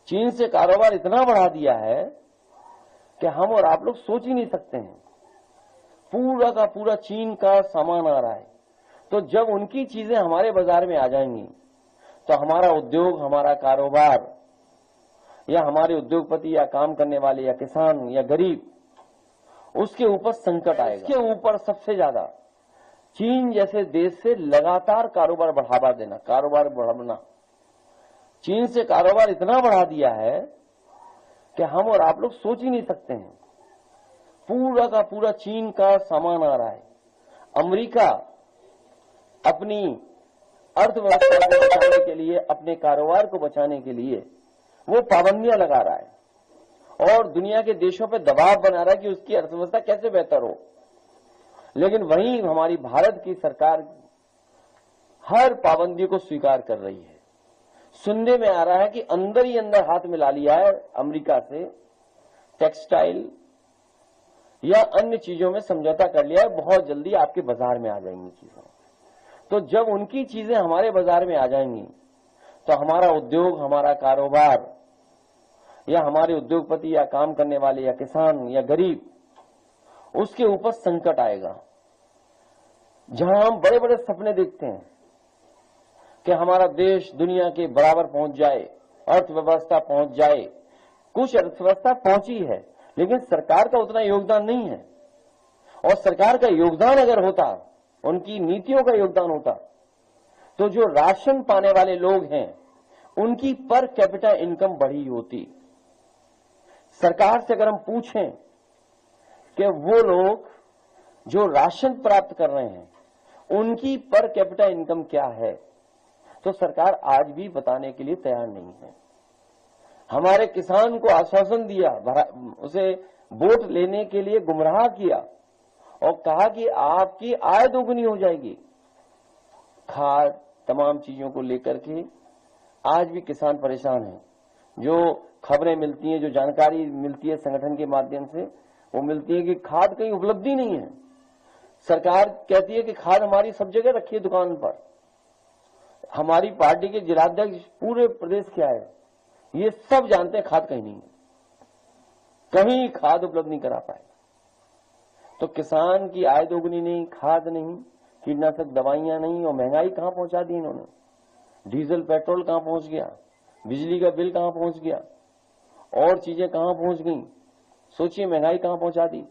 चीन से कारोबार इतना बढ़ा दिया है कि हम और आप लोग सोच ही नहीं सकते हैं। पूरा का पूरा चीन का सामान आ रहा है। तो जब उनकी चीजें हमारे बाजार में आ जाएंगी तो हमारा उद्योग, हमारा कारोबार, या हमारे उद्योगपति या काम करने वाले या किसान या गरीब, उसके ऊपर संकट आएगा। इसके ऊपर सबसे ज्यादा चीन जैसे देश से लगातार कारोबार बढ़ावा देना, कारोबार बढ़ाना। चीन से कारोबार इतना बढ़ा दिया है कि हम और आप लोग सोच ही नहीं सकते हैं। पूरा का पूरा चीन का सामान आ रहा है। अमेरिका अपनी अर्थव्यवस्था को बचाने के लिए, अपने कारोबार को बचाने के लिए वो पाबंदियां लगा रहा है और दुनिया के देशों पर दबाव बना रहा है कि उसकी अर्थव्यवस्था कैसे बेहतर हो। लेकिन वहीं हमारी भारत की सरकार हर पाबंदी को स्वीकार कर रही है। सुनने में आ रहा है कि अंदर ही अंदर हाथ मिला लिया है अमेरिका से, टेक्सटाइल या अन्य चीजों में समझौता कर लिया है, बहुत जल्दी आपके बाजार में आ जाएंगी चीजें। तो जब उनकी चीजें हमारे बाजार में आ जाएंगी तो हमारा उद्योग, हमारा कारोबार, या हमारे उद्योगपति या काम करने वाले या किसान या गरीब, उसके ऊपर संकट आएगा। जहां हम बड़े बड़े सपने देखते हैं कि हमारा देश दुनिया के बराबर पहुंच जाए, अर्थव्यवस्था पहुंच जाए, कुछ अर्थव्यवस्था पहुंची है लेकिन सरकार का उतना योगदान नहीं है। और सरकार का योगदान अगर होता, उनकी नीतियों का योगदान होता, तो जो राशन पाने वाले लोग हैं उनकी पर कैपिटा इनकम बढ़ी होती। सरकार से अगर हम पूछें कि वो लोग जो राशन प्राप्त कर रहे हैं उनकी पर कैपिटा इनकम क्या है, तो सरकार आज भी बताने के लिए तैयार नहीं है। हमारे किसान को आश्वासन दिया, उसे वोट लेने के लिए गुमराह किया और कहा कि आपकी आय दोगुनी हो जाएगी। खाद, तमाम चीजों को लेकर के आज भी किसान परेशान हैं। जो खबरें मिलती हैं, जो जानकारी मिलती है संगठन के माध्यम से, वो मिलती है कि खाद कहीं उपलब्धि नहीं है। सरकार कहती है कि खाद हमारी सब जगह रखी है दुकान पर। हमारी पार्टी के जिलाध्यक्ष पूरे प्रदेश के आए, ये सब जानते हैं खाद कहीं नहीं है, कहीं खाद उपलब्ध नहीं करा पाए। तो किसान की आय दोगुनी नहीं, खाद नहीं, कीटनाशक दवाइयां नहीं, और महंगाई कहां पहुंचा दी इन्होंने। डीजल पेट्रोल कहां पहुंच गया, बिजली का बिल कहां पहुंच गया, और चीजें कहां पहुंच गई। सोचिए महंगाई कहां पहुंचा दी।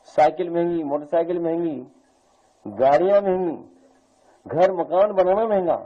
साइकिल महंगी, मोटरसाइकिल महंगी, गाड़ियां महंगी, घर मकान बनाना महंगा।